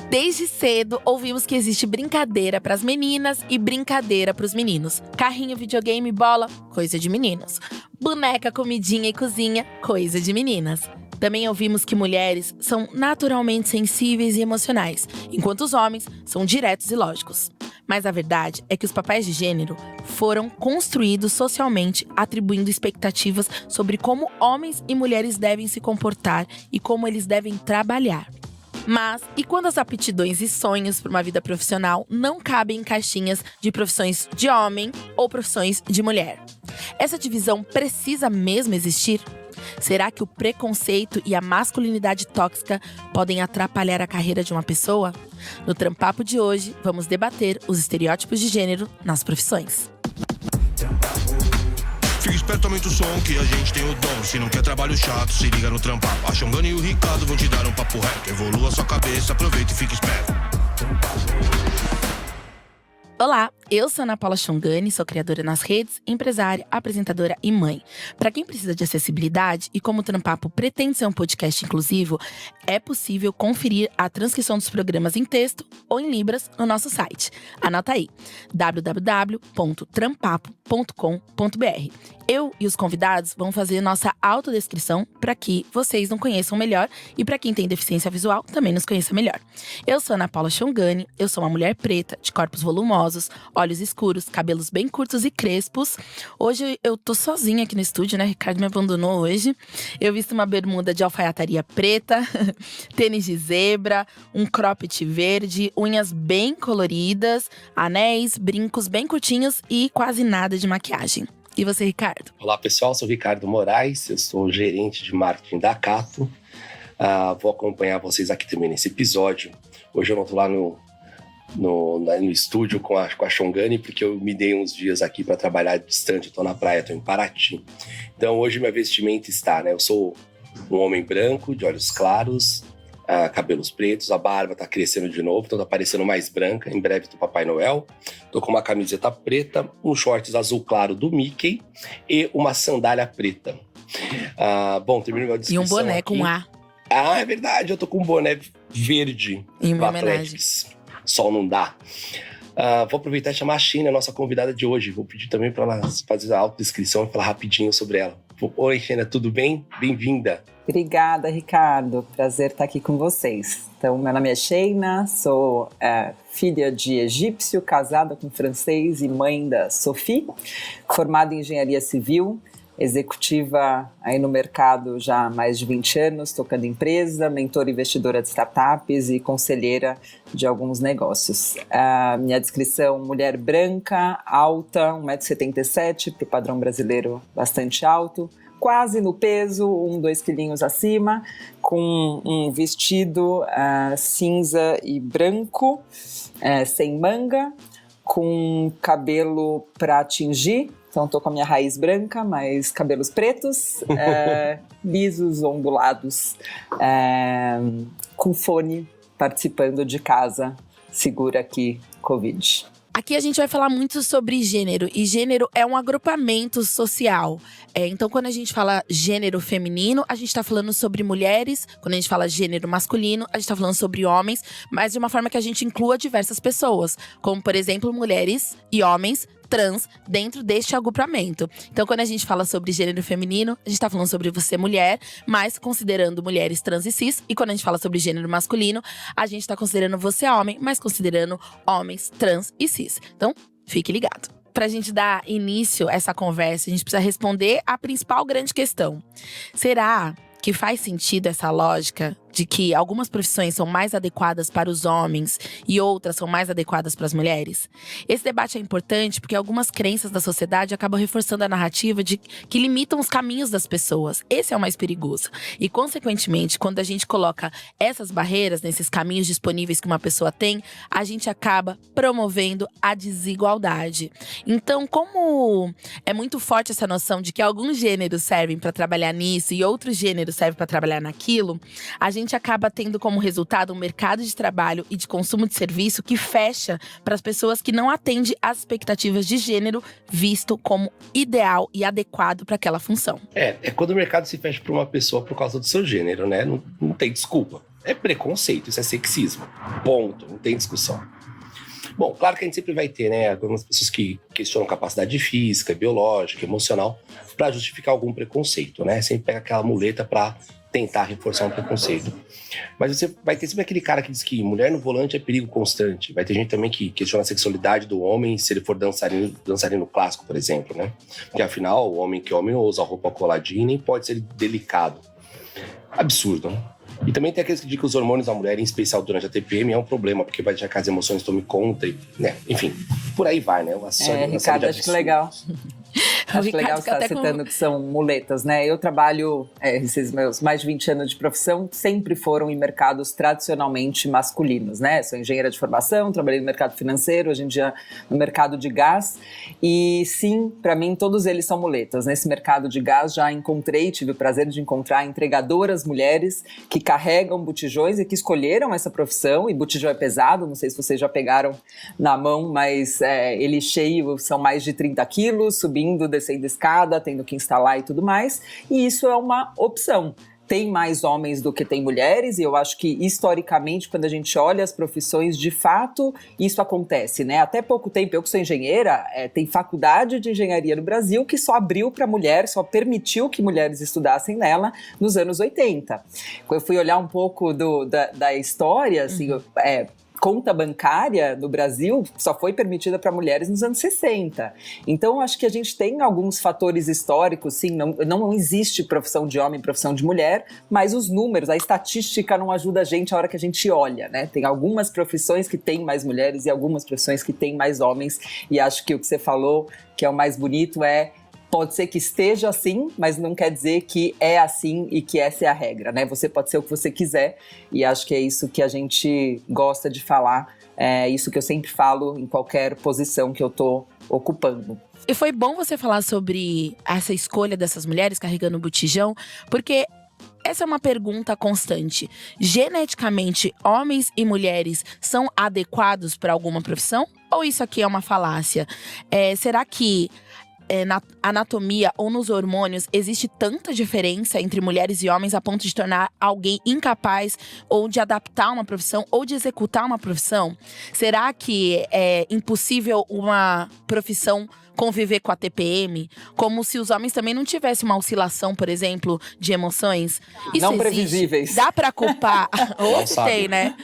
Desde cedo, ouvimos que existe brincadeira pras meninas e brincadeira pros meninos. Carrinho, videogame, bola, coisa de meninos. Boneca, comidinha e cozinha, coisa de meninas. Também ouvimos que mulheres são naturalmente sensíveis e emocionais, enquanto os homens são diretos e lógicos. Mas a verdade é que os papéis de gênero foram construídos socialmente, atribuindo expectativas sobre como homens e mulheres devem se comportar e como eles devem trabalhar. Mas, e quando as aptidões e sonhos para uma vida profissional não cabem em caixinhas de profissões de homem ou profissões de mulher? Essa divisão precisa mesmo existir? Será que o preconceito e a masculinidade tóxica podem atrapalhar a carreira de uma pessoa? No Trampapo de hoje, vamos debater os estereótipos de gênero nas profissões. Fica esperto, aumenta o som que a gente tem o dom. Se não quer trabalho chato, se liga no Trampapo. A Xongani e o Ricardo vão te dar um papo reto. Evolua sua cabeça, aproveita e fica esperto. Olá, eu sou Ana Paula Xongani, sou criadora nas redes, empresária, apresentadora e mãe. Para quem precisa de acessibilidade e como o Trampapo pretende ser um podcast inclusivo, é possível conferir a transcrição dos programas em texto ou em libras no nosso site. Anota aí, www.trampapo.com.br. Eu e os convidados vão fazer nossa autodescrição para que vocês nos conheçam melhor e para quem tem deficiência visual também nos conheça melhor. Eu sou Ana Paula Xongani, eu sou uma mulher preta, de corpos volumosos, olhos escuros, cabelos bem curtos e crespos. Hoje eu tô sozinha aqui no estúdio, né? Ricardo me abandonou hoje. Eu visto uma bermuda de alfaiataria preta, tênis de zebra, um cropped verde, unhas bem coloridas, anéis, brincos bem curtinhos e quase nada de maquiagem. E você, Ricardo? Olá, pessoal. Sou o Ricardo Moraes, eu sou gerente de marketing da Cato. Vou acompanhar vocês aqui também nesse episódio. Hoje eu não estou lá no estúdio com a Xongani, porque eu me dei uns dias aqui para trabalhar distante. Eu estou na praia, estou em Paraty. Então hoje minha vestimenta está, né? Eu sou um homem branco, de olhos claros, cabelos pretos, a barba tá crescendo de novo, então tá parecendo mais branca, em breve do Papai Noel. Tô com uma camiseta preta, um shorts azul claro do Mickey e uma sandália preta. Bom, termino minha descrição. E um boné aqui. com A. É verdade, eu tô com um boné verde Em do uma homenagem. Athletics. Sol não dá. Vou aproveitar e chamar a Sheina, nossa convidada de hoje. Vou pedir também para ela fazer a autodescrição e falar rapidinho sobre ela. Oi, Sheina, tudo bem? Bem-vinda. Obrigada, Ricardo. Prazer estar aqui com vocês. Então, meu nome é Sheina, sou filha de egípcio, casada com francês e mãe da Sophie, formada em engenharia civil, executiva aí no mercado já há mais de 20 anos, tocando empresa, mentora investidora de startups e conselheira de alguns negócios. Minha descrição: mulher branca, alta, 1,77 m, para o padrão brasileiro bastante alto, quase no peso, 2 quilinhos acima, com um vestido cinza e branco, sem manga, com cabelo para tingir. Então estou com a minha raiz branca, mas cabelos pretos, lisos, ondulados, com fone, participando de casa, segura aqui, Covid. Aqui a gente vai falar muito sobre gênero, e gênero é um agrupamento social. Então, quando a gente fala gênero feminino, a gente tá falando sobre mulheres. Quando a gente fala gênero masculino, a gente tá falando sobre homens, mas de uma forma que a gente inclua diversas pessoas, como, por exemplo, mulheres e homens trans dentro deste agrupamento. Então, quando a gente fala sobre gênero feminino, a gente tá falando sobre você, mulher, mas considerando mulheres trans e cis. E quando a gente fala sobre gênero masculino, a gente tá considerando você, homem, mas considerando homens trans e cis. Então, fique ligado. Pra gente dar início a essa conversa, a gente precisa responder a principal grande questão. Será que faz sentido essa lógica de que algumas profissões são mais adequadas para os homens e outras são mais adequadas para as mulheres? Esse debate é importante porque algumas crenças da sociedade acabam reforçando a narrativa que limitam os caminhos das pessoas. Esse é o mais perigoso. E, consequentemente, quando a gente coloca essas barreiras nesses caminhos disponíveis que uma pessoa tem, a gente acaba promovendo a desigualdade. Então, como é muito forte essa noção de que alguns gêneros servem para trabalhar nisso e outros gêneros servem para trabalhar naquilo, a gente acaba tendo como resultado um mercado de trabalho e de consumo de serviço que fecha para as pessoas que não atendem às expectativas de gênero visto como ideal e adequado para aquela função. É quando o mercado se fecha para uma pessoa por causa do seu gênero, né? Não tem desculpa. é preconceito, isso é sexismo. Ponto, não tem discussão. Bom, claro que a gente sempre vai ter, né, algumas pessoas que questionam capacidade física, biológica, emocional, para justificar algum preconceito, né? Sempre pega aquela muleta para tentar reforçar um preconceito. Mas você vai ter sempre aquele cara que diz que mulher no volante é perigo constante. Vai ter gente também que questiona a sexualidade do homem se ele for dançarino clássico, por exemplo, né? Porque afinal, o homem não usa roupa coladinha e nem pode ser delicado. Absurdo, né? E também tem aqueles que dizem que os hormônios da mulher, em especial durante a TPM, é um problema, porque vai deixar que as emoções tomem conta, né? Enfim, por aí vai, né? Ricardo, acho que legal. Acho legal você estar citando que são muletas, né? Eu trabalho, esses meus mais de 20 anos de profissão, sempre foram em mercados tradicionalmente masculinos, né? Sou engenheira de formação, trabalhei no mercado financeiro, hoje em dia no mercado de gás. E sim, para mim, todos eles são muletas. Nesse mercado de gás já tive o prazer de encontrar entregadoras mulheres que carregam botijões e que escolheram essa profissão. E botijão é pesado, não sei se vocês já pegaram na mão, mas ele cheio são mais de 30 quilos, subindo, descendo escada, tendo que instalar e tudo mais, e isso é uma opção. Tem mais homens do que tem mulheres, e eu acho que, historicamente, quando a gente olha as profissões, de fato, isso acontece, né? Até pouco tempo, eu que sou engenheira, tem faculdade de engenharia no Brasil que só abriu para mulher, só permitiu que mulheres estudassem nela nos anos 80. Quando eu fui olhar um pouco da história, assim, conta bancária no Brasil só foi permitida para mulheres nos anos 60. Então, acho que a gente tem alguns fatores históricos, sim, não existe profissão de homem, profissão de mulher, mas os números, a estatística não ajuda a gente a hora que a gente olha, né? Tem algumas profissões que têm mais mulheres e algumas profissões que têm mais homens, e acho que o que você falou, que é o mais bonito, pode ser que esteja assim, mas não quer dizer que é assim e que essa é a regra, né? Você pode ser o que você quiser, e acho que é isso que a gente gosta de falar, é isso que eu sempre falo em qualquer posição que eu tô ocupando. E foi bom você falar sobre essa escolha dessas mulheres carregando o botijão, porque essa é uma pergunta constante. Geneticamente, homens e mulheres são adequados para alguma profissão? Ou isso aqui é uma falácia? Será que na anatomia ou nos hormônios existe tanta diferença entre mulheres e homens a ponto de tornar alguém incapaz ou de adaptar uma profissão ou de executar uma profissão? Será que é impossível uma profissão conviver com a TPM? Como se os homens também não tivessem uma oscilação, por exemplo, de emoções? Isso não existe? Previsíveis. Dá pra culpar? Hoje tem, né?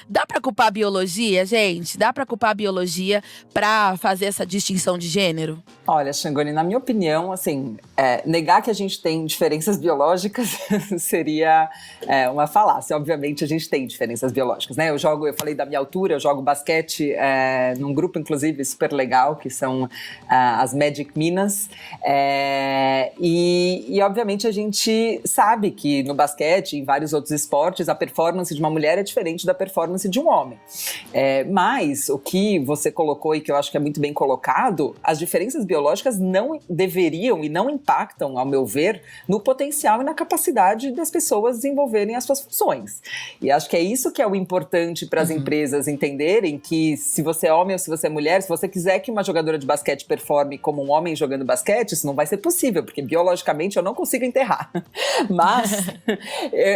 Dá pra culpar a biologia, gente? Dá pra culpar a biologia pra fazer essa distinção de gênero? Olha, Xangoni, na minha opinião, assim, negar que a gente tem diferenças biológicas seria uma falácia. Obviamente, a gente tem diferenças biológicas, né? Eu falei da minha altura, eu jogo basquete num grupo, inclusive, super legal, que são as Magic Minas. E, obviamente, a gente sabe que no basquete e em vários outros esportes, a performance de uma mulher é diferente da performance de um homem. Mas o que você colocou e que eu acho que é muito bem colocado, as diferenças biológicas não deveriam e não impactam, ao meu ver, no potencial e na capacidade das pessoas desenvolverem as suas funções. E acho que é isso que é o importante para as empresas entenderem, que se você é homem ou se você é mulher, se você quiser que uma jogadora de basquete performe como um homem jogando basquete, isso não vai ser possível, porque biologicamente eu não consigo enterrar. Mas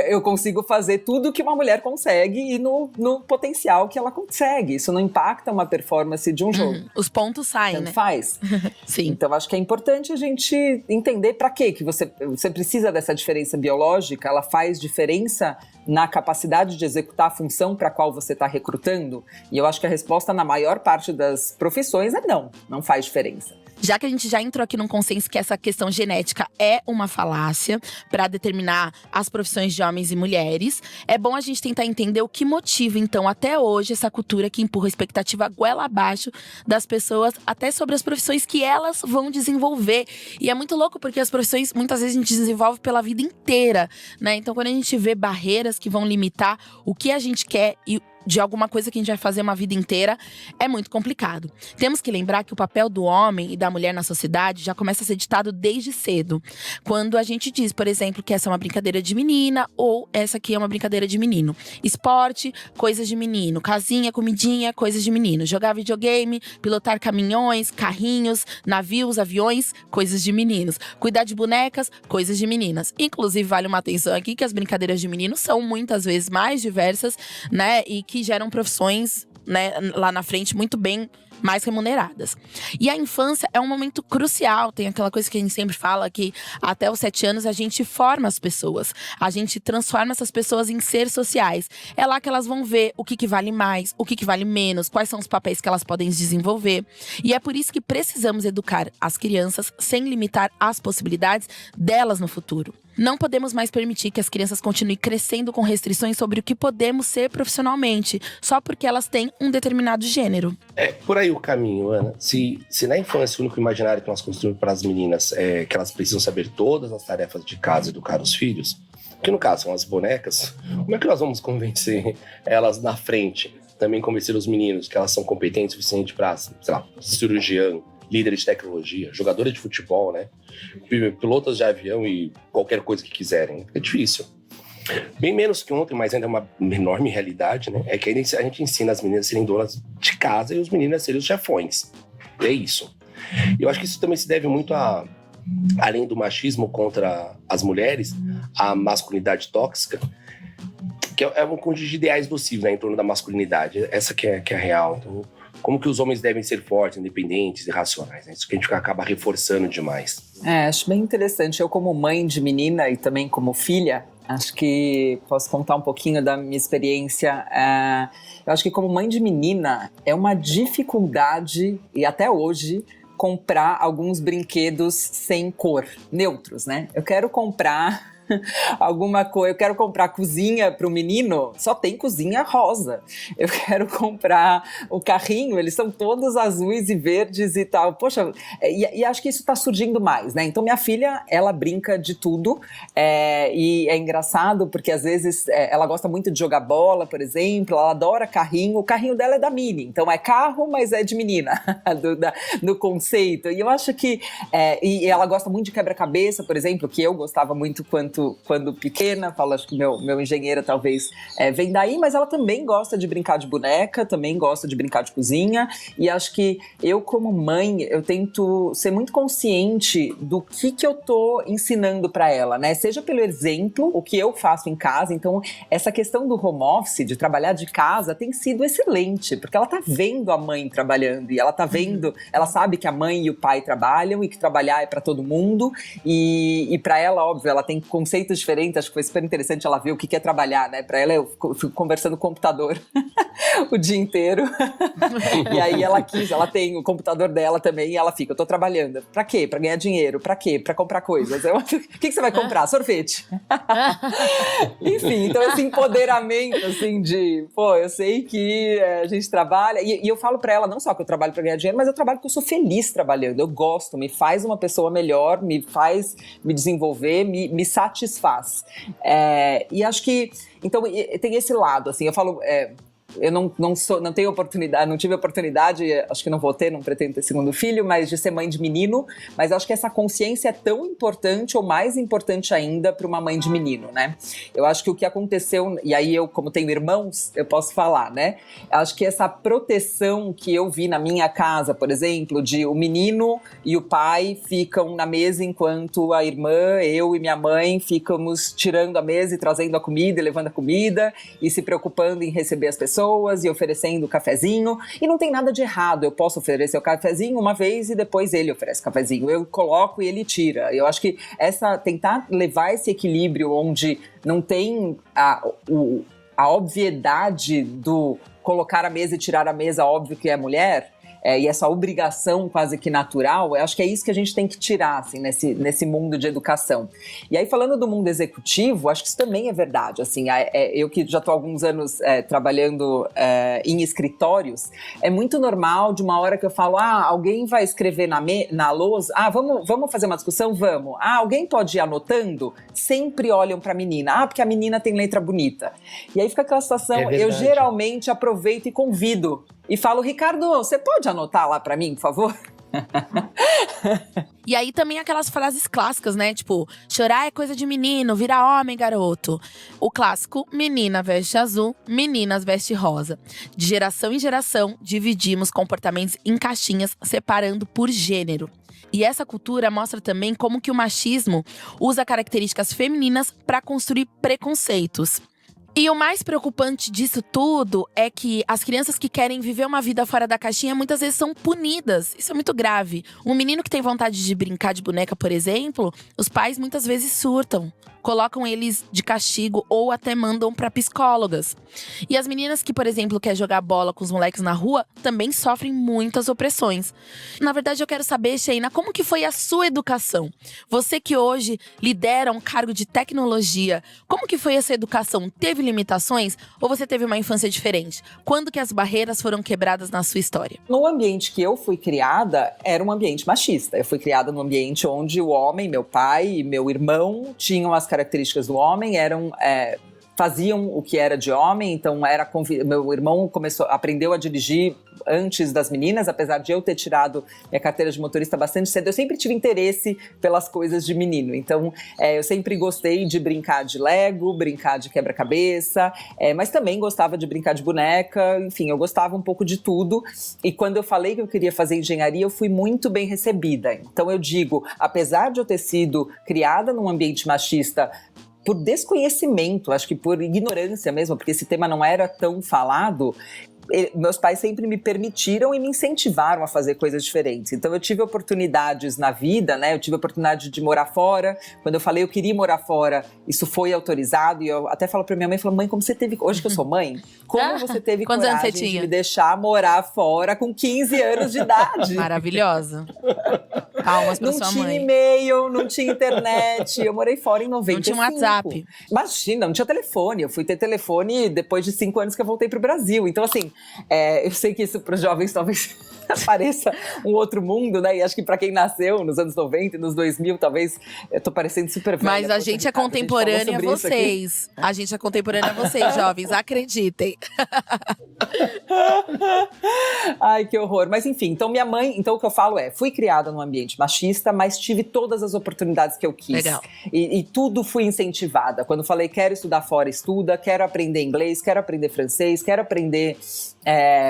eu consigo fazer tudo que uma mulher consegue e no potencial que ela consegue. Isso não impacta uma performance de um jogo. Os pontos saem, tanto né? Faz. Sim. Então, acho que é importante a gente entender para quê que você precisa dessa diferença biológica. Ela faz diferença na capacidade de executar a função para a qual você está recrutando? E eu acho que a resposta na maior parte das profissões é não faz diferença. Já que a gente já entrou aqui num consenso que essa questão genética é uma falácia para determinar as profissões de homens e mulheres, é bom a gente tentar entender o que motiva, então, até hoje, essa cultura que empurra a expectativa goela abaixo das pessoas, até sobre as profissões que elas vão desenvolver. E é muito louco, porque as profissões, muitas vezes, a gente desenvolve pela vida inteira, né? Então, quando a gente vê barreiras que vão limitar o que a gente quer e de alguma coisa que a gente vai fazer uma vida inteira, é muito complicado. Temos que lembrar que o papel do homem e da mulher na sociedade já começa a ser ditado desde cedo. Quando a gente diz, por exemplo, que essa é uma brincadeira de menina ou essa aqui é uma brincadeira de menino. Esporte, coisas de menino. Casinha, comidinha, coisas de menino. Jogar videogame, pilotar caminhões, carrinhos, navios, aviões, coisas de meninos. Cuidar de bonecas, coisas de meninas. Inclusive, vale uma atenção aqui que as brincadeiras de menino são muitas vezes mais diversas, né? E que geram profissões, né, lá na frente muito bem mais remuneradas. E a infância é um momento crucial. Tem aquela coisa que a gente sempre fala que até os 7 anos a gente forma as pessoas. A gente transforma essas pessoas em seres sociais. É lá que elas vão ver o que vale mais, o que vale menos, quais são os papéis que elas podem desenvolver. E é por isso que precisamos educar as crianças sem limitar as possibilidades delas no futuro. Não podemos mais permitir que as crianças continuem crescendo com restrições sobre o que podemos ser profissionalmente, só porque elas têm um determinado gênero. É por aí o caminho, Ana. Se na infância o único imaginário que nós construímos para as meninas é que elas precisam saber todas as tarefas de casa e educar os filhos, que no caso são as bonecas, como é que nós vamos convencer elas na frente? Também convencer os meninos que elas são competentes o suficiente para, sei lá, cirurgião, líder de tecnologia, jogadora de futebol, né? Pilotos de avião e qualquer coisa que quiserem. É difícil. Bem menos que ontem, mas ainda é uma enorme realidade, né? É que a gente ensina as meninas a serem donas de casa e os meninos a serem os chefões. É isso. E eu acho que isso também se deve muito além do machismo contra as mulheres, a masculinidade tóxica, que é um conjunto de ideais nocivos, né, em torno da masculinidade. Essa que é a real. Então, como que os homens devem ser fortes, independentes e racionais. Né? Isso que a gente acaba reforçando demais. Acho bem interessante. Eu, como mãe de menina e também como filha, acho que posso contar um pouquinho da minha experiência. Eu acho que como mãe de menina, é uma dificuldade, e até hoje, comprar alguns brinquedos sem cor, neutros, né? Eu quero comprar alguma coisa, eu quero comprar cozinha para o menino, só tem cozinha rosa. Eu quero comprar o carrinho, eles são todos azuis e verdes e tal. Poxa, e acho que isso está surgindo mais, né? Então minha filha, ela brinca de tudo, e é engraçado porque às vezes ela gosta muito de jogar bola, por exemplo, ela adora carrinho, o carrinho dela é da Minnie, então é carro, mas é de menina, do conceito. E eu acho que, e ela gosta muito de quebra-cabeça, por exemplo, que eu gostava muito quando pequena, falo, acho que meu engenheiro talvez vem daí, mas ela também gosta de brincar de boneca, também gosta de brincar de cozinha, e acho que eu, como mãe, eu tento ser muito consciente do que eu tô ensinando para ela, né? Seja pelo exemplo, o que eu faço em casa. Então, essa questão do home office, de trabalhar de casa, tem sido excelente, porque ela tá vendo a mãe trabalhando, e ela tá vendo, ela sabe que a mãe e o pai trabalham, e que trabalhar é para todo mundo, e para ela, óbvio, ela tem conceitos diferentes. Acho que foi super interessante ela ver o que é trabalhar, né? Para ela, eu fico conversando com o computador o dia inteiro. E aí ela tem o computador dela também, e ela fica, eu tô trabalhando. Pra quê? Pra ganhar dinheiro. Pra quê? Pra comprar coisas. O que você vai comprar? Sorvete. Enfim, então esse empoderamento, assim, eu sei que a gente trabalha, e eu falo pra ela, não só que eu trabalho pra ganhar dinheiro, mas eu trabalho porque eu sou feliz trabalhando, eu gosto, me faz uma pessoa melhor, me faz me desenvolver, me satisfaz. E acho que, então, tem esse lado, assim, eu falo, eu não tenho oportunidade, não tive oportunidade, acho que não vou ter, não pretendo ter segundo filho, mas de ser mãe de menino, mas acho que essa consciência é tão importante ou mais importante ainda para uma mãe de menino, né? Eu acho que o que aconteceu, e aí eu, como tenho irmãos, eu posso falar, né? Acho que essa proteção que eu vi na minha casa, por exemplo, de o menino e o pai ficam na mesa enquanto a irmã, eu e minha mãe ficamos tirando a mesa e trazendo a comida e levando a comida e se preocupando em receber as pessoas e oferecendo o cafezinho, e não tem nada de errado, eu posso oferecer o cafezinho uma vez e depois ele oferece o cafezinho, eu coloco e ele tira. Eu acho que tentar levar esse equilíbrio onde não tem a obviedade do colocar a mesa e tirar a mesa, óbvio que é mulher, e essa obrigação quase que natural, eu acho que é isso que a gente tem que tirar, assim, nesse mundo de educação. E aí, falando do mundo executivo, acho que isso também é verdade, assim, eu que já estou há alguns anos trabalhando em escritórios, é muito normal de uma hora que eu falo, alguém vai escrever na lousa, vamos fazer uma discussão? Vamos. Alguém pode ir anotando? Sempre olham para a menina, porque a menina tem letra bonita. E aí fica aquela situação, eu geralmente aproveito e convido, e falo, Ricardo, você pode anotar lá para mim, por favor? E aí também aquelas frases clássicas, né? Tipo, chorar é coisa de menino, vira homem, garoto. O clássico, menina veste azul, meninas veste rosa. De geração em geração, dividimos comportamentos em caixinhas, separando por gênero. E essa cultura mostra também como que o machismo usa características femininas para construir preconceitos. E o mais preocupante disso tudo é que as crianças que querem viver uma vida fora da caixinha muitas vezes são punidas. Isso é muito grave. Um menino que tem vontade de brincar de boneca, por exemplo, os pais muitas vezes surtam. Colocam eles de castigo ou até mandam para psicólogas. E as meninas que, por exemplo, querem jogar bola com os moleques na rua também sofrem muitas opressões. Na verdade, eu quero saber, Sheina, como que foi a sua educação? Você que hoje lidera um cargo de tecnologia, como que foi essa educação? Teve limitações ou você teve uma infância diferente? Quando que as barreiras foram quebradas na sua história? No ambiente que eu fui criada, era um ambiente machista. Eu fui criada num ambiente onde o homem, meu pai e meu irmão, tinham as características do homem, faziam o que era de homem, então meu irmão aprendeu a dirigir antes das meninas, apesar de eu ter tirado minha carteira de motorista bastante cedo, eu sempre tive interesse pelas coisas de menino, então eu sempre gostei de brincar de Lego, brincar de quebra-cabeça, mas também gostava de brincar de boneca, enfim, eu gostava um pouco de tudo, e quando eu falei que eu queria fazer engenharia, eu fui muito bem recebida, então eu digo, apesar de eu ter sido criada num ambiente machista, por desconhecimento, acho que por ignorância mesmo, porque esse tema não era tão falado, meus pais sempre me permitiram e me incentivaram a fazer coisas diferentes. Então eu tive oportunidades na vida, né? Eu tive a oportunidade de morar fora. Quando eu falei eu queria morar fora, isso foi autorizado. E eu até falo pra minha mãe, mãe, como você teve… Hoje que eu sou mãe, como você teve coragem de me deixar morar fora com 15 anos de idade? Maravilhosa. Palmas pra sua mãe. Não tinha e-mail, não tinha internet. Eu morei fora em 95. Não tinha WhatsApp. Imagina, não tinha telefone. Eu fui ter telefone depois de 5 anos que eu voltei pro Brasil. Então, assim, eu sei que isso para os jovens talvez pareça um outro mundo, né? E acho que para quem nasceu nos anos 90 e nos 2000, talvez eu tô parecendo super velha. Mas a gente é contemporânea a vocês. A gente é contemporânea a vocês, jovens. Acreditem. Ai, que horror. Mas enfim, então minha mãe… Então o que eu falo fui criada num ambiente machista, mas tive todas as oportunidades que eu quis. Legal. E tudo fui incentivada. Quando falei, quero estudar fora, estuda. Quero aprender inglês, quero aprender francês, quero aprender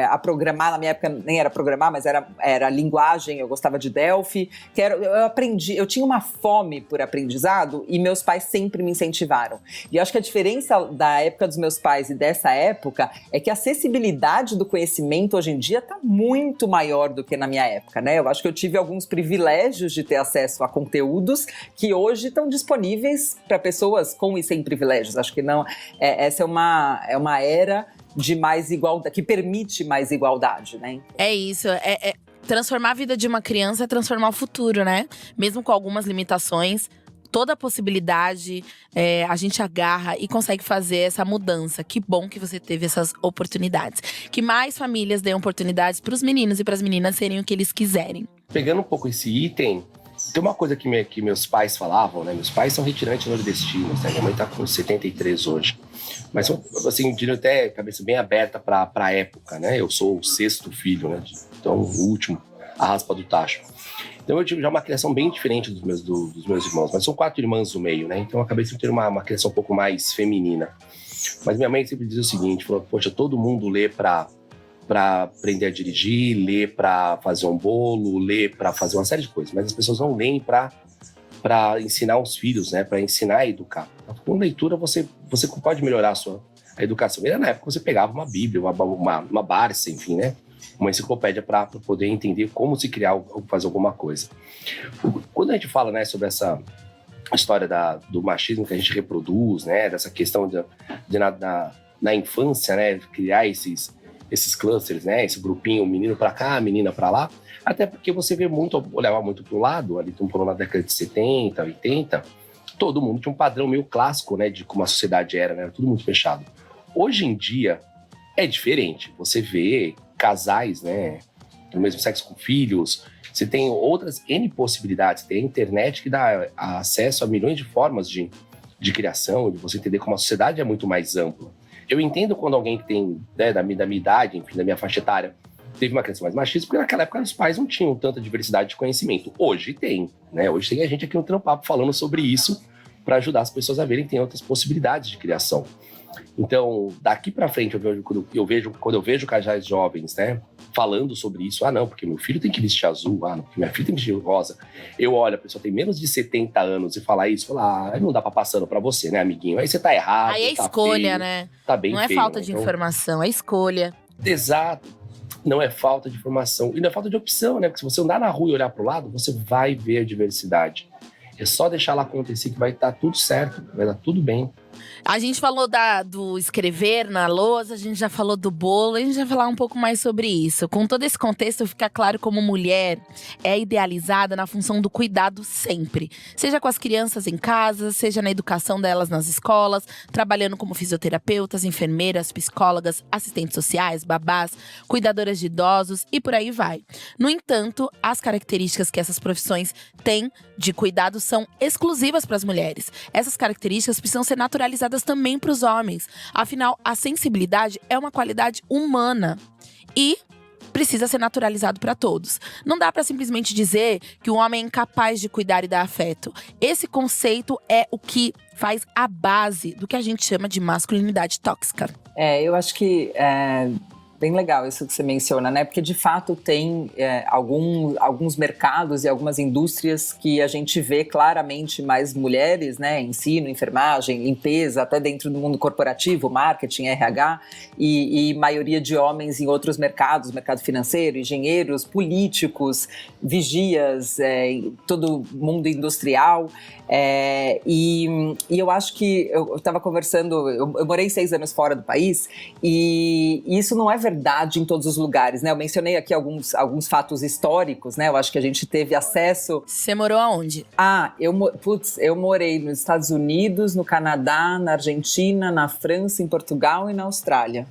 a programar. Na minha época nem era programar, mas era linguagem, eu gostava de Delphi. Eu aprendi, eu tinha uma fome por aprendizado e meus pais sempre me incentivaram. E eu acho que a diferença da época dos meus pais e dessa época é que a acessibilidade do conhecimento hoje em dia está muito maior do que na minha época, né? Eu acho que eu tive alguns privilégios de ter acesso a conteúdos que hoje estão disponíveis para pessoas com e sem privilégios. Acho que não. Essa é uma era de mais igualdade, que permite mais igualdade, né? É isso, transformar a vida de uma criança é transformar o futuro, né? Mesmo com algumas limitações, toda a possibilidade a gente agarra e consegue fazer essa mudança. Que bom que você teve essas oportunidades. Que mais famílias deem oportunidades para os meninos e para as meninas serem o que eles quiserem. Pegando um pouco esse item, tem uma coisa que meus pais falavam, né? Meus pais são retirantes nordestinos, né? Minha mãe tá com 73 hoje. Mas são, assim, tive até cabeça bem aberta para a época, né? Eu sou o 6º filho, né? Então, o último, a raspa do tacho. Então eu tive já uma criação bem diferente dos meus irmãos, mas são 4 irmãs no meio, né? Então eu acabei sempre tendo uma criação um pouco mais feminina. Mas minha mãe sempre diz o seguinte, falou, poxa, todo mundo lê para aprender a dirigir, lê para fazer um bolo, lê para fazer uma série de coisas, mas as pessoas não leem para ensinar os filhos, né? Para ensinar a educar. Com leitura você pode melhorar a educação. E na época você pegava uma bíblia, uma Barça, enfim, né? Uma enciclopédia para poder entender como se criar ou fazer alguma coisa. Quando a gente fala, né, sobre essa história do machismo que a gente reproduz, né, dessa questão na infância, né, criar esses esses clusters, né? Esse grupinho, menino para cá, menina para lá. Até porque você vê muito, olhava muito para o lado, ali na década de 70, 80, todo mundo tinha um padrão meio clássico, né? De como a sociedade era, né? Era tudo muito fechado. Hoje em dia é diferente. Você vê casais, né? Do mesmo sexo com filhos. Você tem outras N possibilidades. Tem a internet que dá acesso a milhões de formas de criação, de você entender como a sociedade é muito mais ampla. Eu entendo quando alguém que tem, né, da minha idade, enfim, da minha faixa etária, teve uma criação mais machista, porque naquela época os pais não tinham tanta diversidade de conhecimento. Hoje tem, né? Hoje tem a gente aqui no Trampapo falando sobre isso para ajudar as pessoas a verem que tem outras possibilidades de criação. Então, daqui para frente, quando eu vejo casais jovens, né, falando sobre isso, não, porque meu filho tem que vestir azul, não, porque minha filha tem que vestir rosa. Eu olho, a pessoa tem menos de 70 anos e falar isso, não dá para passando para você, né, amiguinho? Aí você tá errado. Aí é tá escolha, feio, né? Tá bem não é feio, falta né? de informação, é escolha. Exato. Não é falta de informação. E não é falta de opção, né? Porque se você andar na rua e olhar pro lado, você vai ver a diversidade. É só deixar ela acontecer que vai estar tudo certo, vai dar tudo bem. A gente falou do escrever na lousa, a gente já falou do bolo, a gente vai falar um pouco mais sobre isso. Com todo esse contexto, fica claro como mulher é idealizada na função do cuidado sempre. Seja com as crianças em casa, seja na educação delas nas escolas, trabalhando como fisioterapeutas, enfermeiras, psicólogas, assistentes sociais, babás, cuidadoras de idosos e por aí vai. No entanto, as características que essas profissões têm de cuidado são exclusivas para as mulheres. Essas características precisam ser naturalizadas também para os homens. Afinal, a sensibilidade é uma qualidade humana e precisa ser naturalizado para todos. Não dá para simplesmente dizer que o homem é incapaz de cuidar e dar afeto. Esse conceito é o que faz a base do que a gente chama de masculinidade tóxica. Eu acho que bem legal isso que você menciona, né? Porque de fato tem alguns mercados e algumas indústrias que a gente vê claramente mais mulheres, né? Ensino, enfermagem, limpeza, até dentro do mundo corporativo, marketing, RH, e maioria de homens em outros mercados, mercado financeiro, engenheiros, políticos, vigias, todo mundo industrial. E eu acho que eu estava conversando, eu morei 6 anos fora do país e isso não é verdade em todos os lugares, né? Eu mencionei aqui alguns fatos históricos, né? Eu acho que a gente teve acesso… Você morou aonde? Eu morei nos Estados Unidos, no Canadá, na Argentina, na França, em Portugal e na Austrália.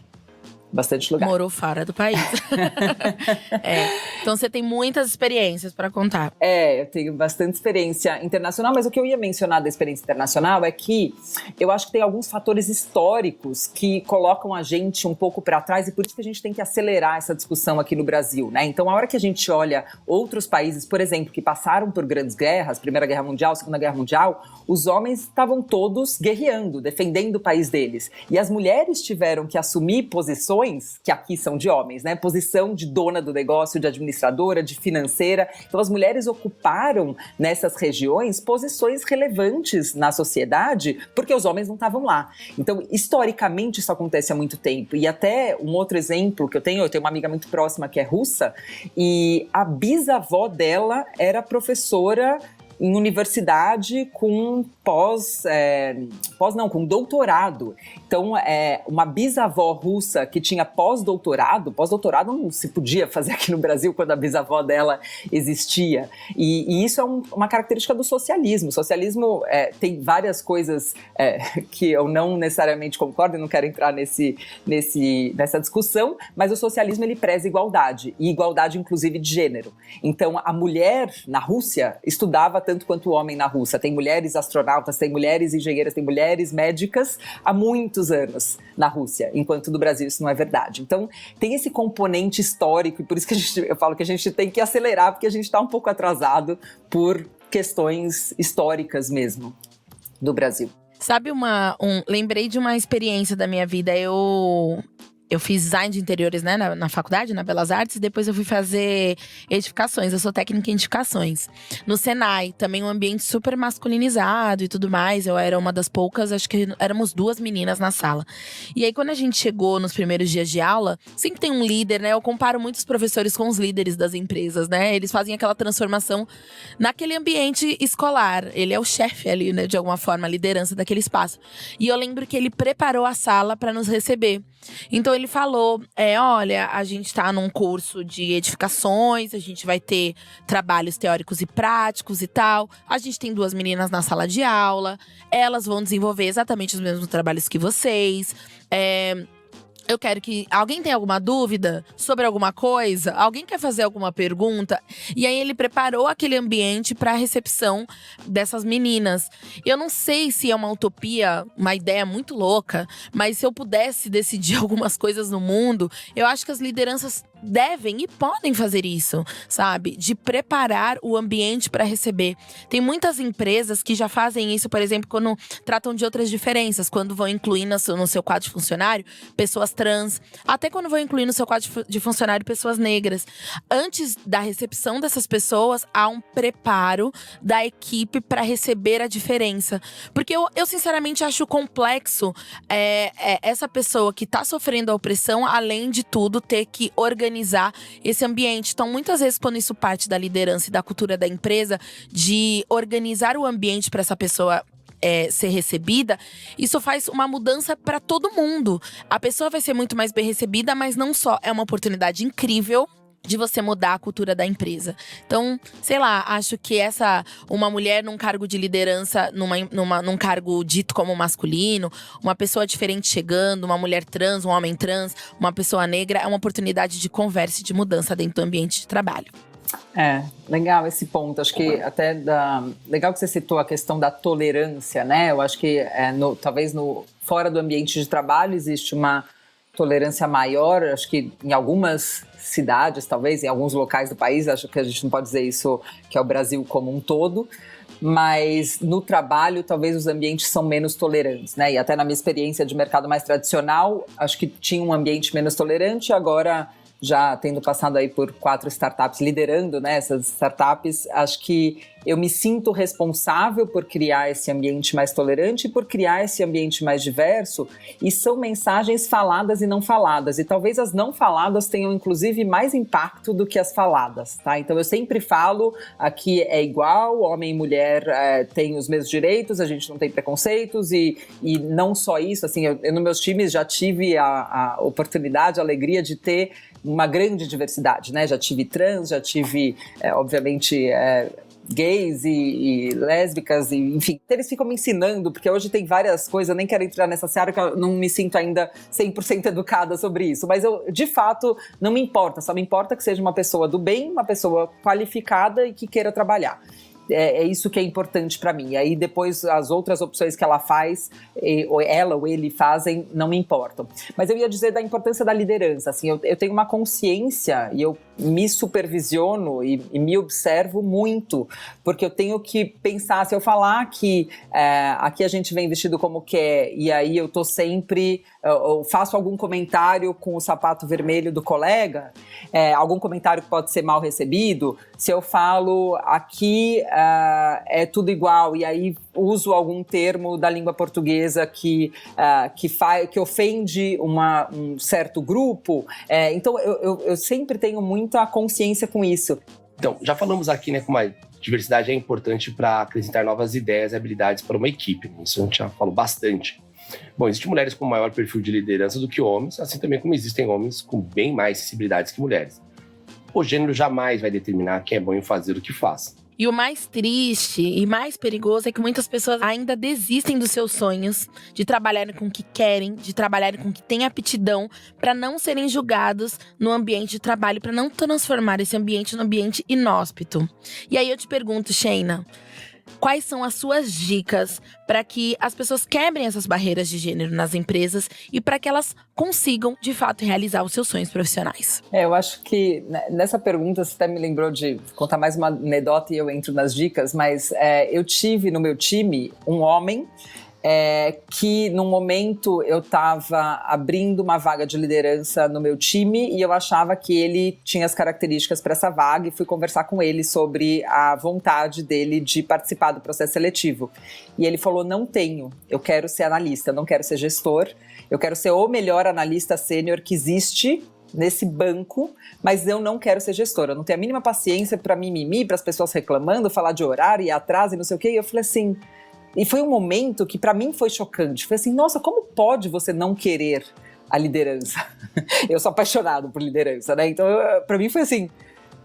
Bastante lugar. Morou fora do país. Então você tem muitas experiências para contar. Eu tenho bastante experiência internacional, mas o que eu ia mencionar da experiência internacional é que eu acho que tem alguns fatores históricos que colocam a gente um pouco para trás e por isso que a gente tem que acelerar essa discussão aqui no Brasil, né? Então, a hora que a gente olha outros países, por exemplo, que passaram por grandes guerras, Primeira Guerra Mundial, Segunda Guerra Mundial, os homens estavam todos guerreando, defendendo o país deles. E as mulheres tiveram que assumir posições que aqui são de homens, né? Posição de dona do negócio, de administradora, de financeira. Então, as mulheres ocuparam nessas regiões posições relevantes na sociedade porque os homens não estavam lá. Então, historicamente, isso acontece há muito tempo. E até um outro exemplo que eu tenho uma amiga muito próxima que é russa e a bisavó dela era professora em universidade com com doutorado. Então, uma bisavó russa que tinha pós-doutorado não se podia fazer aqui no Brasil quando a bisavó dela existia. E isso é uma característica do socialismo. O socialismo tem várias coisas que eu não necessariamente concordo e não quero entrar nessa discussão, mas o socialismo ele preza igualdade, e igualdade inclusive de gênero. Então, a mulher na Rússia estudava tanto quanto o homem na Rússia. Tem mulheres astronautas, tem mulheres engenheiras, tem mulheres médicas há muitos anos na Rússia, enquanto no Brasil isso não é verdade. Então, tem esse componente histórico, e por isso que eu falo que a gente tem que acelerar, porque a gente está um pouco atrasado por questões históricas mesmo do Brasil. Sabe lembrei de uma experiência da minha vida. Eu fiz design de interiores, né, na faculdade, na Belas Artes, e depois eu fui fazer edificações. Eu sou técnica em edificações. No Senai, também um ambiente super masculinizado e tudo mais. Eu era uma das poucas, acho que éramos 2 meninas na sala. E aí, quando a gente chegou nos primeiros dias de aula, sempre tem um líder, né? Eu comparo muitos professores com os líderes das empresas, né? Eles fazem aquela transformação naquele ambiente escolar. Ele é o chefe ali, né, de alguma forma, a liderança daquele espaço. E eu lembro que ele preparou a sala para nos receber. Então, ele falou, olha, a gente tá num curso de edificações, a gente vai ter trabalhos teóricos e práticos e tal. A gente tem 2 meninas na sala de aula, elas vão desenvolver exatamente os mesmos trabalhos que vocês. Eu quero que… Alguém tem alguma dúvida sobre alguma coisa? Alguém quer fazer alguma pergunta? E aí ele preparou aquele ambiente para a recepção dessas meninas. Eu não sei se é uma utopia, uma ideia muito louca, mas se eu pudesse decidir algumas coisas no mundo, eu acho que as lideranças devem e podem fazer isso, sabe? De preparar o ambiente para receber. Tem muitas empresas que já fazem isso, por exemplo, quando tratam de outras diferenças, quando vão incluir no seu quadro de funcionário pessoas trans, até quando vão incluir no seu quadro de funcionário pessoas negras. Antes da recepção dessas pessoas, há um preparo da equipe para receber a diferença. Porque eu sinceramente acho complexo essa pessoa que está sofrendo a opressão, além de tudo, ter que organizar esse ambiente. Então, muitas vezes, quando isso parte da liderança e da cultura da empresa, de organizar o ambiente para essa pessoa ser recebida, isso faz uma mudança para todo mundo. A pessoa vai ser muito mais bem recebida, mas não só. É uma oportunidade incrível de você mudar a cultura da empresa. Então, sei lá, acho que uma mulher num cargo de liderança, num cargo dito como masculino, uma pessoa diferente chegando, uma mulher trans, um homem trans, uma pessoa negra, é uma oportunidade de conversa e de mudança dentro do ambiente de trabalho. Legal esse ponto. Acho que legal que você citou a questão da tolerância, né? Eu acho que talvez fora do ambiente de trabalho existe uma tolerância maior. Acho que em algumas cidades, talvez, em alguns locais do país, acho que a gente não pode dizer isso que é o Brasil como um todo, mas no trabalho talvez os ambientes são menos tolerantes, né? E até na minha experiência de mercado mais tradicional, acho que tinha um ambiente menos tolerante. Agora, já tendo passado aí por 4 startups, liderando, né, essas startups, acho que eu me sinto responsável por criar esse ambiente mais tolerante e por criar esse ambiente mais diverso, e são mensagens faladas e não faladas, e talvez as não faladas tenham inclusive mais impacto do que as faladas, tá? Então eu sempre falo, aqui é igual, homem e mulher têm os mesmos direitos, a gente não tem preconceitos, e não só isso, assim, eu nos meus times já tive a oportunidade, a alegria de ter uma grande diversidade, né? Já tive trans, já tive, obviamente, gays e lésbicas, e, enfim. Eles ficam me ensinando, porque hoje tem várias coisas, eu nem quero entrar nessa seara, que eu não me sinto ainda 100% educada sobre isso. Mas eu, de fato, não me importa, só me importa que seja uma pessoa do bem, uma pessoa qualificada e que queira trabalhar. É isso que é importante para mim. E aí depois as outras opções que ela faz, ou ela ou ele fazem, não me importam. Mas eu ia dizer da importância da liderança. Assim, eu tenho uma consciência e eu me supervisiono e me observo muito, porque eu tenho que pensar, se eu falar que aqui a gente vem vestido como quer, e aí eu tô sempre, eu faço algum comentário com o sapato vermelho do colega, algum comentário que pode ser mal recebido, se eu falo aqui é tudo igual, e aí uso algum termo da língua portuguesa que ofende um certo grupo, então eu sempre tenho muita consciência com isso. Então, já falamos aqui, né, como a diversidade é importante para acrescentar novas ideias e habilidades para uma equipe. Isso a gente já falou bastante. Bom, existem mulheres com maior perfil de liderança do que homens, assim também como existem homens com bem mais sensibilidades que mulheres. O gênero jamais vai determinar quem é bom em fazer o que faz. E o mais triste e mais perigoso é que muitas pessoas ainda desistem dos seus sonhos, de trabalharem com o que querem, de trabalharem com o que têm aptidão, para não serem julgados no ambiente de trabalho, para não transformar esse ambiente num ambiente inóspito. E aí eu te pergunto, Sheina, quais são as suas dicas para que as pessoas quebrem essas barreiras de gênero nas empresas e para que elas consigam, de fato, realizar os seus sonhos profissionais? Eu acho que nessa pergunta você até me lembrou de contar mais uma anedota e eu entro nas dicas, mas eu tive no meu time um homem que num momento eu estava abrindo uma vaga de liderança no meu time e eu achava que ele tinha as características para essa vaga, e fui conversar com ele sobre a vontade dele de participar do processo seletivo. E ele falou: não tenho, eu quero ser analista, não quero ser gestor, eu quero ser o melhor analista sênior que existe nesse banco, mas eu não quero ser gestora, eu não tenho a mínima paciência para mimimi, para as pessoas reclamando, falar de horário e atraso e não sei o quê. E eu falei assim… E foi um momento que para mim foi chocante. Foi assim, nossa, como pode você não querer a liderança. Eu sou apaixonado por liderança, né? Então, para mim foi assim…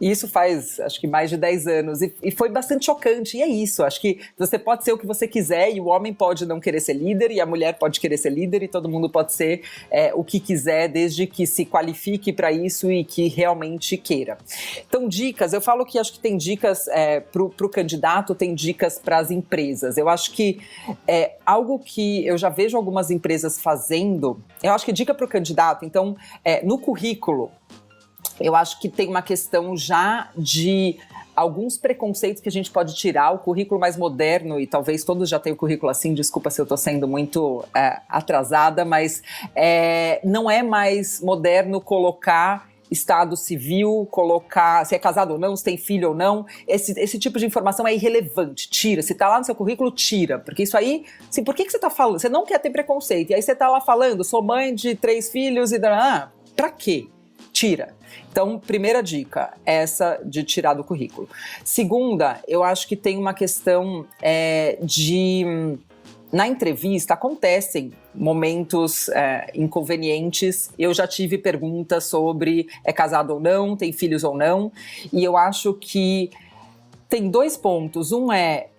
Isso faz, acho que mais de 10 anos. E foi bastante chocante. E é isso, acho que você pode ser o que você quiser e o homem pode não querer ser líder e a mulher pode querer ser líder e todo mundo pode ser o que quiser, desde que se qualifique para isso e que realmente queira. Então, dicas, eu falo que acho que tem dicas para o candidato, tem dicas para as empresas. Eu acho que algo que eu já vejo algumas empresas fazendo, eu acho que dica para o candidato, então, no currículo, eu acho que tem uma questão já de alguns preconceitos que a gente pode tirar. O currículo mais moderno, e talvez todos já tenham o currículo assim, desculpa se eu estou sendo muito atrasada, mas não é mais moderno colocar estado civil, colocar se é casado ou não, se tem filho ou não. Esse tipo de informação é irrelevante, tira. Se está lá no seu currículo, tira. Porque isso aí, assim, por que você está falando? Você não quer ter preconceito. E aí você está lá falando, sou mãe de 3 filhos e… pra quê? Tira. Então, primeira dica, essa de tirar do currículo. Segunda, eu acho que tem uma questão na entrevista acontecem momentos inconvenientes. Eu já tive perguntas sobre é casado ou não, tem filhos ou não, e eu acho que tem 2 pontos. Um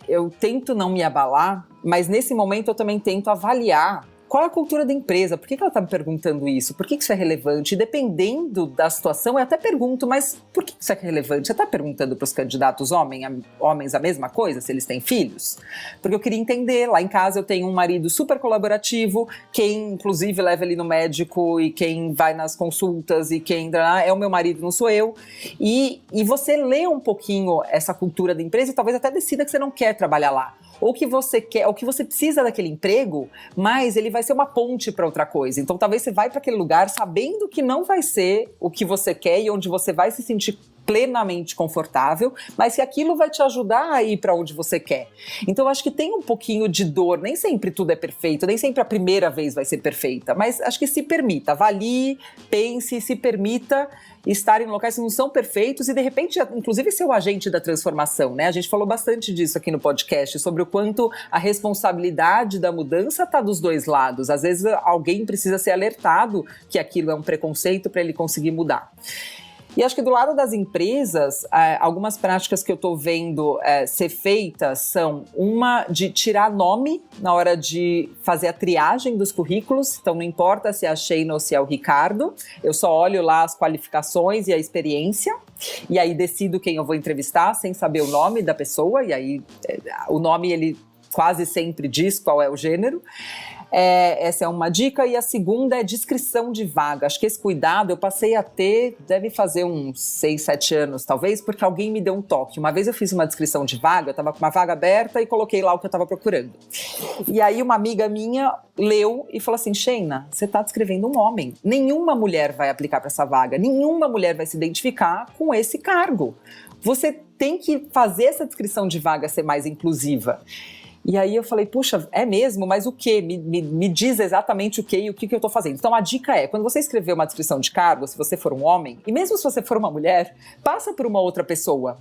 eu tento não me abalar, mas nesse momento eu também tento avaliar qual é a cultura da empresa? Por que ela está me perguntando isso? Por que isso é relevante? E dependendo da situação, eu até pergunto, mas por que isso é relevante? Você está perguntando para os candidatos homens a mesma coisa, se eles têm filhos? Porque eu queria entender, lá em casa eu tenho um marido super colaborativo, quem inclusive leva ele no médico e quem vai nas consultas e quem é o meu marido, não sou eu. E você lê um pouquinho essa cultura da empresa e talvez até decida que você não quer trabalhar lá. Ou que você quer, ou que você precisa daquele emprego, mas ele vai ser uma ponte para outra coisa. Então talvez você vai para aquele lugar sabendo que não vai ser o que você quer e onde você vai se sentir plenamente confortável, mas que aquilo vai te ajudar a ir para onde você quer. Então eu acho que tem um pouquinho de dor, nem sempre tudo é perfeito, nem sempre a primeira vez vai ser perfeita, mas acho que se permita, avalie, pense, se permita estar em locais que não são perfeitos e de repente, inclusive ser o agente da transformação, né? A gente falou bastante disso aqui no podcast, sobre o quanto a responsabilidade da mudança está dos dois lados. Às vezes alguém precisa ser alertado que aquilo é um preconceito para ele conseguir mudar. E acho que do lado das empresas, algumas práticas que eu estou vendo ser feitas são uma de tirar nome na hora de fazer a triagem dos currículos. Então não importa se é a Sheina ou se é o Ricardo, eu só olho lá as qualificações e a experiência e aí decido quem eu vou entrevistar sem saber o nome da pessoa, e aí o nome ele quase sempre diz qual é o gênero. Essa é uma dica. E a segunda é descrição de vaga. Acho que esse cuidado eu passei a ter, deve fazer uns 6, 7 anos talvez, porque alguém me deu um toque. Uma vez eu fiz uma descrição de vaga, eu estava com uma vaga aberta e coloquei lá o que eu estava procurando. E aí uma amiga minha leu e falou assim: Sheina, você está descrevendo um homem. Nenhuma mulher vai aplicar para essa vaga, nenhuma mulher vai se identificar com esse cargo. Você tem que fazer essa descrição de vaga ser mais inclusiva. E aí eu falei, puxa, é mesmo? Mas o quê? Me diz exatamente o quê e o que eu estou fazendo. Então a dica é, quando você escrever uma descrição de cargo, se você for um homem, e mesmo se você for uma mulher, passa por uma outra pessoa.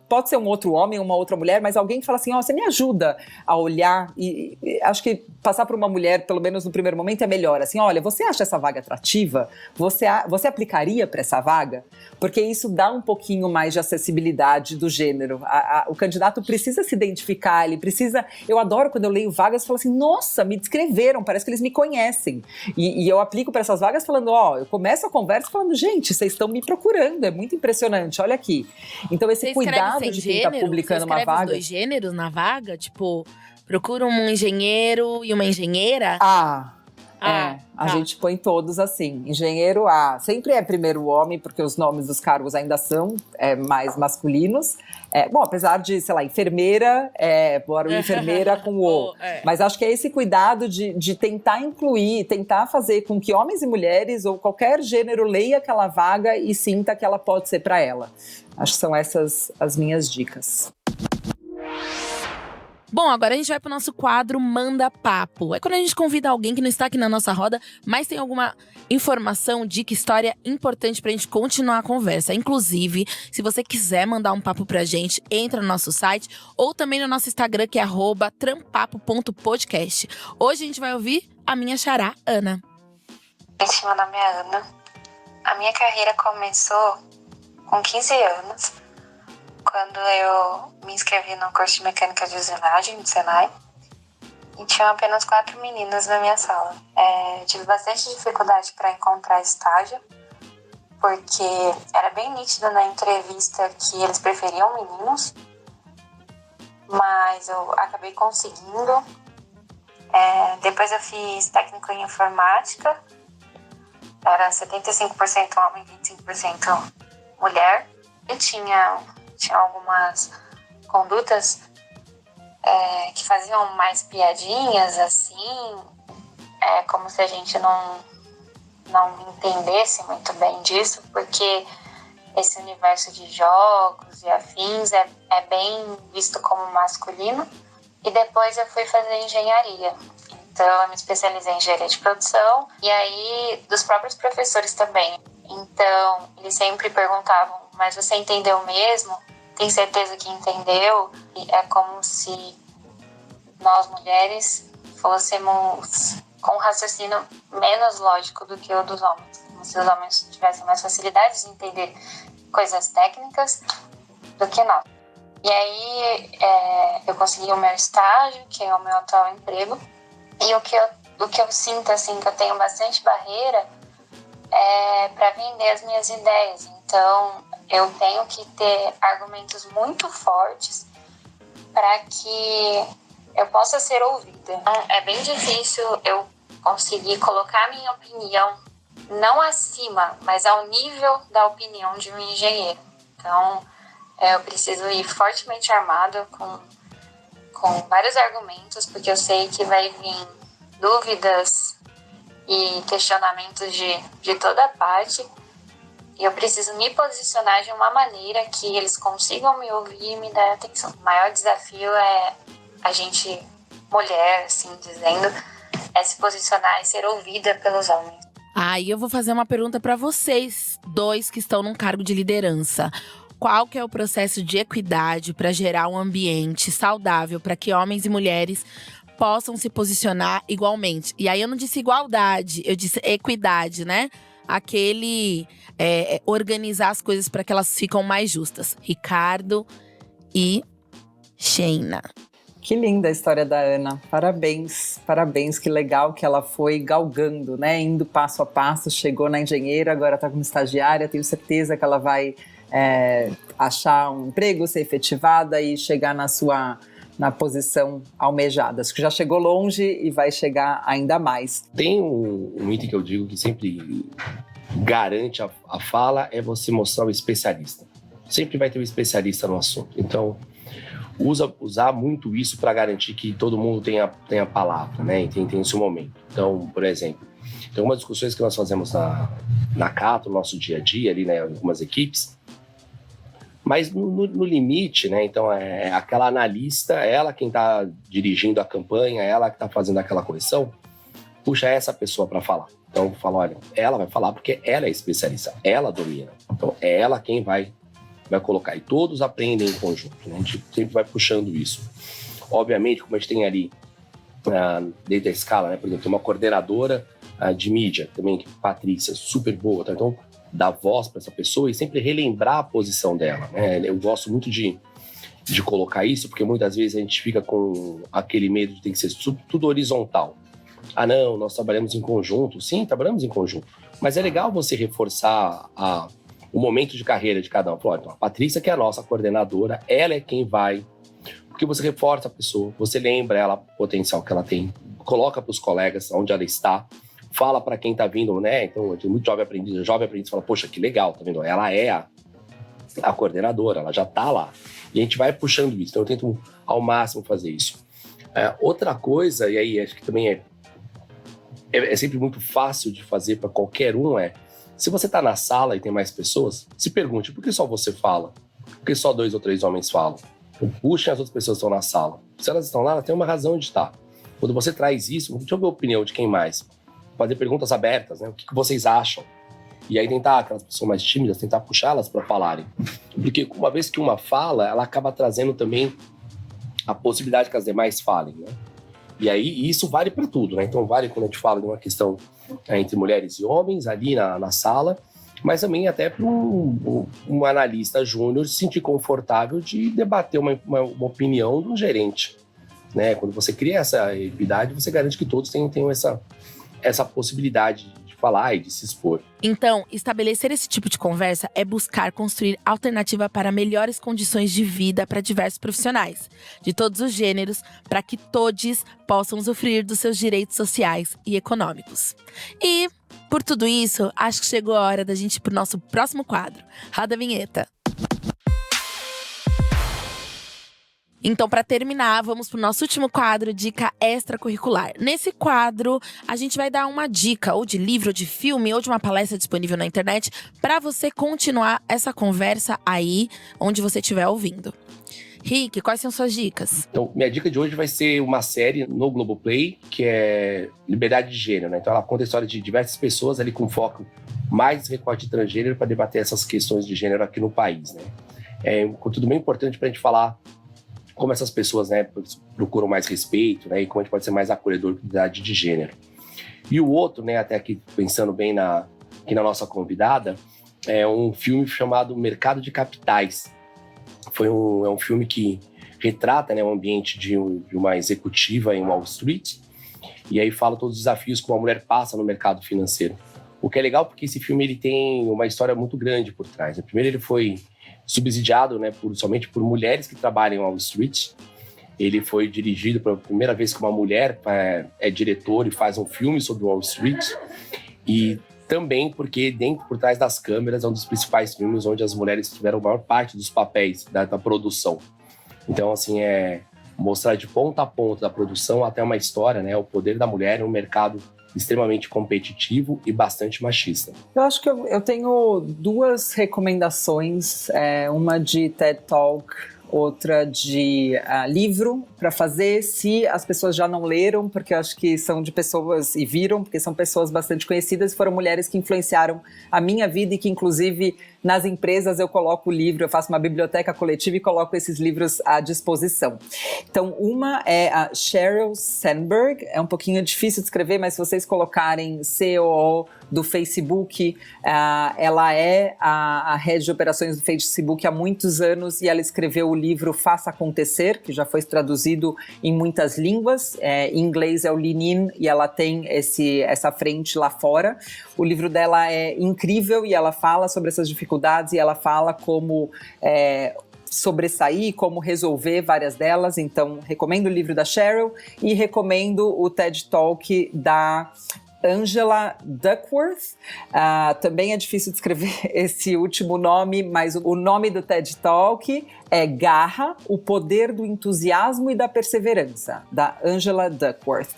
Pode ser um outro homem, uma outra mulher, mas alguém que fala assim, você me ajuda a olhar. E acho que passar por uma mulher, pelo menos no primeiro momento, é melhor. Assim, olha, você acha essa vaga atrativa? Você aplicaria para essa vaga? Porque isso dá um pouquinho mais de acessibilidade do gênero. O candidato precisa se identificar, ele precisa… Eu adoro quando eu leio vagas e falo assim, nossa, me descreveram, parece que eles me conhecem. E eu aplico para essas vagas falando, eu começo a conversa falando, gente, vocês estão me procurando, é muito impressionante, olha aqui. Então esse cuidado de quem está publicando uma vaga… Você escreve os 2 gêneros na vaga? Tipo, procura um engenheiro e uma engenheira? A gente põe todos assim. Engenheiro sempre é primeiro o homem, porque os nomes dos cargos ainda são mais masculinos. Bom, apesar de, sei lá, enfermeira, bora enfermeira com o. Mas acho que é esse cuidado de tentar incluir, tentar fazer com que homens e mulheres, ou qualquer gênero, leia aquela vaga e sinta que ela pode ser para ela. Acho que são essas as minhas dicas. Bom, agora a gente vai pro nosso quadro Manda Papo. É quando a gente convida alguém que não está aqui na nossa roda, mas tem alguma informação, dica, história importante pra gente continuar a conversa. Inclusive, se você quiser mandar um papo pra gente, entra no nosso site ou também no nosso Instagram, que é @trampapo.podcast. Hoje a gente vai ouvir a minha xará, Ana. Gente, meu nome é Ana. A minha carreira começou com 15 anos, quando eu me inscrevi no curso de mecânica de usinagem do Senai. E tinham apenas 4 meninas na minha sala. Tive bastante dificuldade para encontrar estágio, porque era bem nítido na entrevista que eles preferiam meninos, mas eu acabei conseguindo. Depois eu fiz técnico em informática, era 75% homem, 25% mulher. Eu tinha algumas condutas que faziam mais piadinhas, assim, como se a gente não entendesse muito bem disso, porque esse universo de jogos e afins é bem visto como masculino. E depois eu fui fazer engenharia. Então eu me especializei em engenharia de produção, e aí dos próprios professores também. Então eles sempre perguntavam, mas você entendeu mesmo? Tem certeza que entendeu? E é como se nós mulheres fôssemos com um raciocínio menos lógico do que o dos homens. Como se os homens tivessem mais facilidade de entender coisas técnicas do que nós. E aí eu consegui o meu estágio, que é o meu atual emprego. E o que eu sinto, assim, que eu tenho bastante barreira é para vender as minhas ideias. Então, eu tenho que ter argumentos muito fortes para que eu possa ser ouvida. Então, é bem difícil eu conseguir colocar a minha opinião não acima, mas ao nível da opinião de um engenheiro. Então, eu preciso ir fortemente armado com vários argumentos, porque eu sei que vai vir dúvidas e questionamentos de toda parte. E eu preciso me posicionar de uma maneira que eles consigam me ouvir e me dar atenção. O maior desafio é a gente, mulher, assim dizendo, é se posicionar e ser ouvida pelos homens. Aí eu vou fazer uma pergunta para vocês, dois que estão num cargo de liderança. Qual que é o processo de equidade para gerar um ambiente saudável para que homens e mulheres possam se posicionar igualmente? E aí eu não disse igualdade, eu disse equidade, né? Aquele organizar as coisas para que elas ficam mais justas. Ricardo e Sheina. Que linda a história da Ana. Parabéns, parabéns. Que legal que ela foi galgando, né? Indo passo a passo, chegou na engenheira, agora está como estagiária. Tenho certeza que ela vai achar um emprego, ser efetivada e chegar na posição almejada. Acho que já chegou longe e vai chegar ainda mais. Tem um item que eu digo que sempre garante a fala, é você mostrar o especialista. Sempre vai ter um especialista no assunto. Então, usar muito isso para garantir que todo mundo tenha palavra, né? E tem o seu momento. Então, por exemplo, tem algumas discussões que nós fazemos na Cato, no nosso dia a dia, ali, né, em algumas equipes, mas no limite, né? Então, é aquela analista, ela quem está dirigindo a campanha, ela que está fazendo aquela correção, puxa essa pessoa para falar. Então, fala, olha, ela vai falar porque ela é especialista, ela domina. Então, é ela quem vai colocar. E todos aprendem em conjunto, né? A gente sempre vai puxando isso. Obviamente, como a gente tem ali, dentro da escala, né? Por exemplo, tem uma coordenadora de mídia também, que Patrícia, super boa, tá? Então, dar voz para essa pessoa e sempre relembrar a posição dela, né? Eu gosto muito de colocar isso, porque muitas vezes a gente fica com aquele medo de ter que ser tudo horizontal. Ah, não, nós trabalhamos em conjunto. Sim, trabalhamos em conjunto. Mas é legal você reforçar o momento de carreira de cada um. Então, a Patrícia, que é a nossa coordenadora, ela é quem vai. Porque você reforça a pessoa, você lembra ela o potencial que ela tem, coloca para os colegas onde ela está, fala para quem está vindo, né? Então, tem muito jovem aprendiz fala, poxa, que legal, tá vendo? Ela é a coordenadora, ela já está lá. E a gente vai puxando isso. Então, eu tento ao máximo fazer isso. Outra coisa, e aí acho que também é sempre muito fácil de fazer para qualquer um, se você está na sala e tem mais pessoas, se pergunte, por que só você fala? Por que só 2 ou 3 homens falam? Então, puxem as outras pessoas que estão na sala. Se elas estão lá, elas têm uma razão de estar. Quando você traz isso, deixa eu ver a opinião de quem mais. Fazer perguntas abertas, né? O que vocês acham? E aí tentar, aquelas pessoas mais tímidas, tentar puxá-las para falarem. Porque uma vez que uma fala, ela acaba trazendo também a possibilidade que as demais falem, né? E aí isso vale para tudo, né? Então vale quando a gente fala de uma questão entre mulheres e homens ali na sala, mas também até para um analista júnior se sentir confortável de debater uma opinião do gerente. Né? Quando você cria essa equidade, você garante que todos tenham essa possibilidade de falar e de se expor. Então, estabelecer esse tipo de conversa é buscar construir alternativa para melhores condições de vida para diversos profissionais, de todos os gêneros, para que todos possam usufruir dos seus direitos sociais e econômicos. E, por tudo isso, acho que chegou a hora da gente ir pro nosso próximo quadro. Roda a vinheta. Então, para terminar, vamos pro nosso último quadro, Dica Extracurricular. Nesse quadro, a gente vai dar uma dica, ou de livro, ou de filme, ou de uma palestra disponível na internet, para você continuar essa conversa aí, onde você estiver ouvindo. Rick, quais são suas dicas? Então, minha dica de hoje vai ser uma série no Globoplay, que é Liberdade de Gênero, né? Então, ela conta a história de diversas pessoas ali com foco mais em recorte transgênero para debater essas questões de gênero aqui no país, né? É um conteúdo bem importante para a gente falar como essas pessoas, né, procuram mais respeito, né, e como a gente pode ser mais acolhedor com a identidade de gênero. E o outro, né, até aqui pensando bem aqui na nossa convidada, é um filme chamado Mercado de Capitais. É um filme que retrata, né, o ambiente de uma executiva em Wall Street, e aí fala todos os desafios que uma mulher passa no mercado financeiro. O que é legal porque esse filme ele tem uma história muito grande por trás. Primeiro ele foi subsidiado, né, somente por mulheres que trabalham em Wall Street. Ele foi dirigido pela primeira vez que uma mulher é diretora e faz um filme sobre Wall Street. E também porque por trás das câmeras é um dos principais filmes onde as mulheres tiveram a maior parte dos papéis da produção. Então, assim, mostrar de ponta a ponta da produção até uma história, né, o poder da mulher em um mercado extremamente competitivo e bastante machista. Eu acho que eu tenho duas recomendações, uma de TED Talk, outra de livro para fazer, se as pessoas já não leram, porque eu acho que são de pessoas, e viram, porque são pessoas bastante conhecidas, foram mulheres que influenciaram a minha vida e que inclusive nas empresas eu coloco o livro, eu faço uma biblioteca coletiva e coloco esses livros à disposição. Então, uma é a Sheryl Sandberg, é um pouquinho difícil de escrever, mas se vocês colocarem COO do Facebook, ela é a head de operações do Facebook há muitos anos e ela escreveu o livro Faça Acontecer, que já foi traduzido em muitas línguas, em inglês é o Lean In e ela tem essa frente lá fora. O livro dela é incrível e ela fala sobre essas dificuldades e ela fala como sobressair, como resolver várias delas. Então, recomendo o livro da Sheryl e recomendo o TED Talk da Angela Duckworth. Também é difícil de escrever esse último nome, mas o nome do TED Talk é Garra, o poder do entusiasmo e da perseverança, da Angela Duckworth.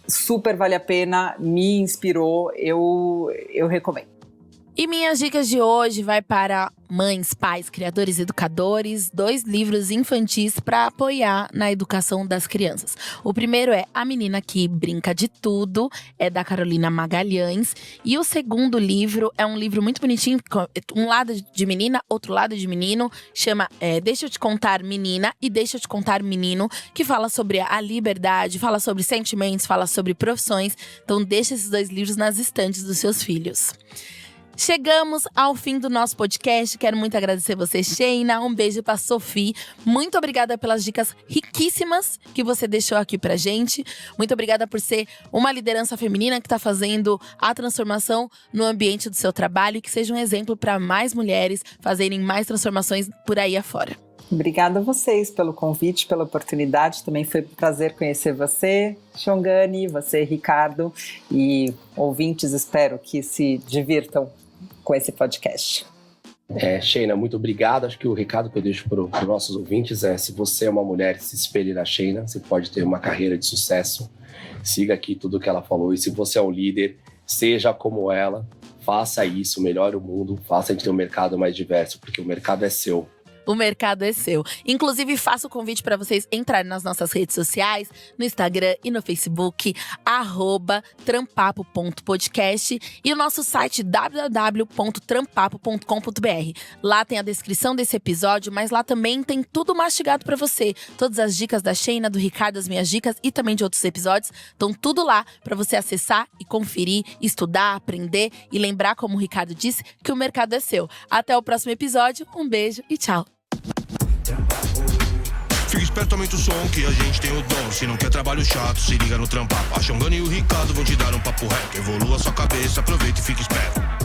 Super vale a pena, me inspirou, eu recomendo. E minhas dicas de hoje vai para mães, pais, criadores, educadores, 2 livros infantis para apoiar na educação das crianças. O primeiro é A Menina que Brinca de Tudo, é da Carolina Magalhães. E o segundo livro é um livro muito bonitinho, um lado de menina, outro lado de menino, chama Deixa Eu Te Contar Menina e Deixa Eu Te Contar Menino, que fala sobre a liberdade, fala sobre sentimentos, fala sobre profissões. Então deixa esses 2 livros nas estantes dos seus filhos. Chegamos ao fim do nosso podcast. Quero muito agradecer você, Sheina. Um beijo pra Sophie. Muito obrigada pelas dicas riquíssimas que você deixou aqui pra gente. Muito obrigada por ser uma liderança feminina que tá fazendo a transformação no ambiente do seu trabalho e que seja um exemplo para mais mulheres fazerem mais transformações por aí afora. Obrigada a vocês pelo convite, pela oportunidade. Também foi um prazer conhecer você, Shongani, você, Ricardo, e ouvintes, espero que se divirtam com esse podcast. Sheina, muito obrigado. Acho que o recado que eu deixo para os nossos ouvintes é: se você é uma mulher, se espelhe na Sheina, você pode ter uma carreira de sucesso. Siga aqui tudo o que ela falou. E se você é um líder, seja como ela, faça isso, melhore o mundo, faça a gente ter um mercado mais diverso, porque o mercado é seu. O mercado é seu. Inclusive, faço o convite para vocês entrarem nas nossas redes sociais, no Instagram e no Facebook, @trampapo.podcast, e o nosso site www.trampapo.com.br. Lá tem a descrição desse episódio, mas lá também tem tudo mastigado para você. Todas as dicas da Sheina, do Ricardo, as minhas dicas e também de outros episódios, estão tudo lá para você acessar e conferir, estudar, aprender e lembrar, como o Ricardo disse, que o mercado é seu. Até o próximo episódio, um beijo e tchau! Fica esperto, aumenta o som que a gente tem o dom. Se não quer trabalho chato, se liga no Trampapo. A Xongana e o Ricardo vão te dar um papo reto. Evolua sua cabeça, aproveita e fica esperto.